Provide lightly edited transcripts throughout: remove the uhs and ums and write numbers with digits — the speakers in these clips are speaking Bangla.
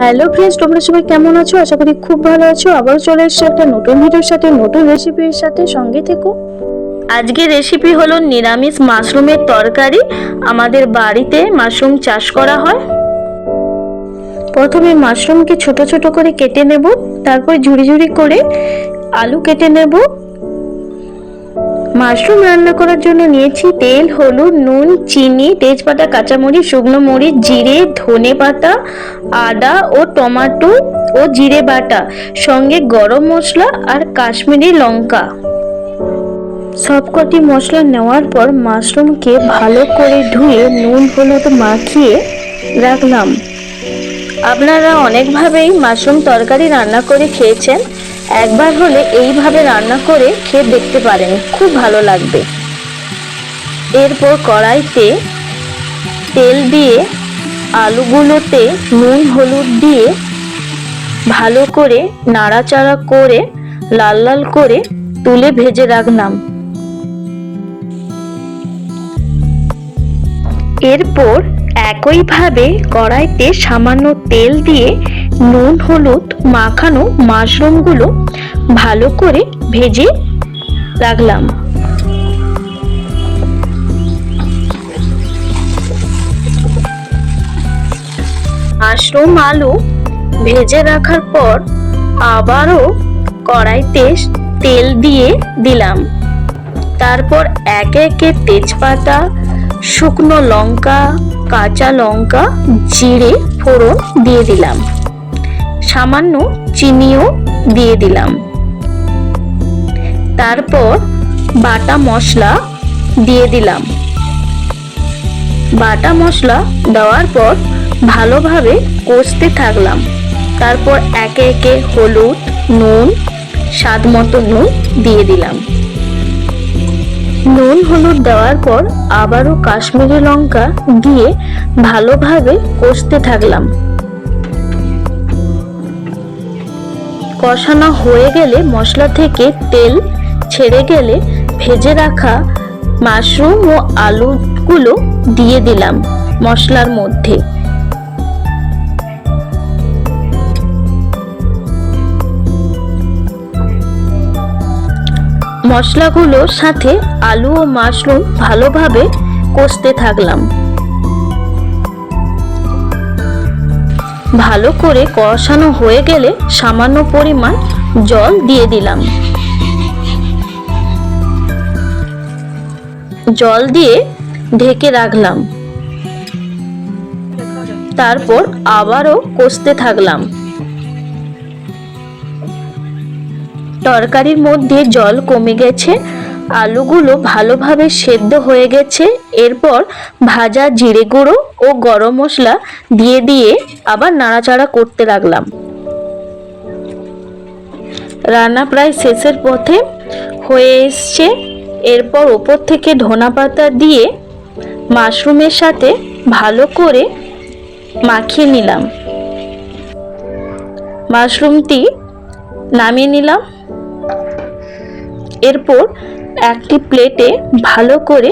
হ্যালো ফ্রেন্ডস, তোমরা সবাই কেমন আছো? আশা করি খুব ভালো আছো। আবার চলে এসেছি একটা নতুন ভিডিওর সাথে, নতুন রেসিপির সাথে। সঙ্গে থেকো। আজকে রেসিপি হলো নিরামিষ মাশরুমের তরকারি। আমাদের বাড়িতে মাশরুম চাষ করা হয়। প্রথমে মাশরুমকে ছোট ছোট করে কেটে নেব, তারপর ঝুড়ি ঝুড়ি করে আলু কেটে নেব। মাশরুম রান্না করার জন্য নিয়েছি তেল, হলুদ, নুন, চিনি, তেজপাতা, কাঁচামরিচ, শুকনো মরিচ, জিরে, ধনে পাতা, আদা ও টমেটো ও জিরে বাটা, সঙ্গে গরম মশলা আর কাশ্মীরি লঙ্কা। সবকটি মশলা নেওয়ার পর মাশরুমকে ভালো করে ধুয়ে নুন হলুদ মাখিয়ে রাখলাম। আপনারা অনেকভাবেই মাশরুম তরকারি রান্না করে খেয়েছেন। একবার হলে এইভাবে রান্না করে খেয়ে দেখতে পারেন, খুব ভালো লাগবে। এরপর কড়াইতে তেল দিয়ে আলুগুলোতে নুন হলুদ দিয়ে ভালো করে নাড়াচাড়া করে লাল লাল করে তুলে ভেজে রাখলাম। এরপর একইভাবে কড়াইতে সামান্য তেল দিয়ে নুন হলুদ মাখানো মাশরুমগুলো ভালো করে ভেজে রাখলাম। মাশরুম আলু ভেজে রাখার পর আবারও কড়াইতে তেল দিয়ে দিলাম। তারপর একে একে তেজপাতা, শুকনো লঙ্কা, কাঁচা লঙ্কা, জিরে ফোড়ন দিয়ে দিলাম। সামান্য চিনিও দিয়ে দিলাম। তারপর বাটা মশলা দিয়ে দিলাম। বাটা মশলা দেওয়ার পর ভালোভাবে কষতে থাকলাম। তারপর একে একে হলুদ, নুন, স্বাদ মতো নুন দিয়ে দিলাম। নুন হলুদ দেওয়ার পর আবারও কাশ্মীরি লঙ্কা দিয়ে ভালোভাবে কষতে থাকলাম। কষানো হয়ে গেলে মশলা থেকে তেল ছেড়ে গেলে ভেজে রাখা মাশরুম ও আলুগুলো দিয়ে দিলাম মশলার মধ্যে। মশলাগুলোর সাথে আলু ও মাশরুম ভালোভাবে কষতে থাকলাম। ভালো করে কষানো হয়ে গেলে সামান্য পরিমাণ জল দিয়ে দিলাম। জল দিয়ে ঢেকে রাখলাম। তারপর আবারও কষতে থাকলাম। তরকারির মধ্যে জল কমে গেছে, আলুগুলো ভালোভাবে সেদ্ধ হয়ে গেছে। এরপর ভাজা জিরে গুঁড়ো ও গরম মশলা দিয়ে আবার নাড়াচাড়া করতে লাগলাম। রান্না প্রায় শেষের পথে হয়ে এসছে। এরপর ওপর থেকে ধনা পাতা দিয়ে মাশরুমের সাথে ভালো করে মাখিয়ে নিলাম। মাশরুমটি নামিয়ে নিলাম। এরপর একটি প্লেটে ভালো করে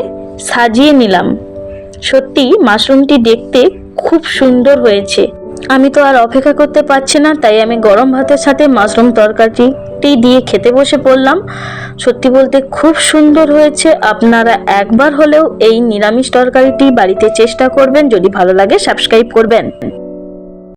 সাজিয়ে নিলাম। সত্যি মাশরুমটি দেখতে খুব সুন্দর হয়েছে। আমি তো আর অপেক্ষা করতে পারছি না, তাই আমি গরম ভাতের সাথে মাশরুম তরকারিটি দিয়ে খেতে বসে পড়লাম। সত্যি বলতে খুব সুন্দর হয়েছে। আপনারা একবার হলেও এই নিরামিষ তরকারিটি বাড়িতে চেষ্টা করবেন। যদি ভালো লাগে সাবস্ক্রাইব করবেন।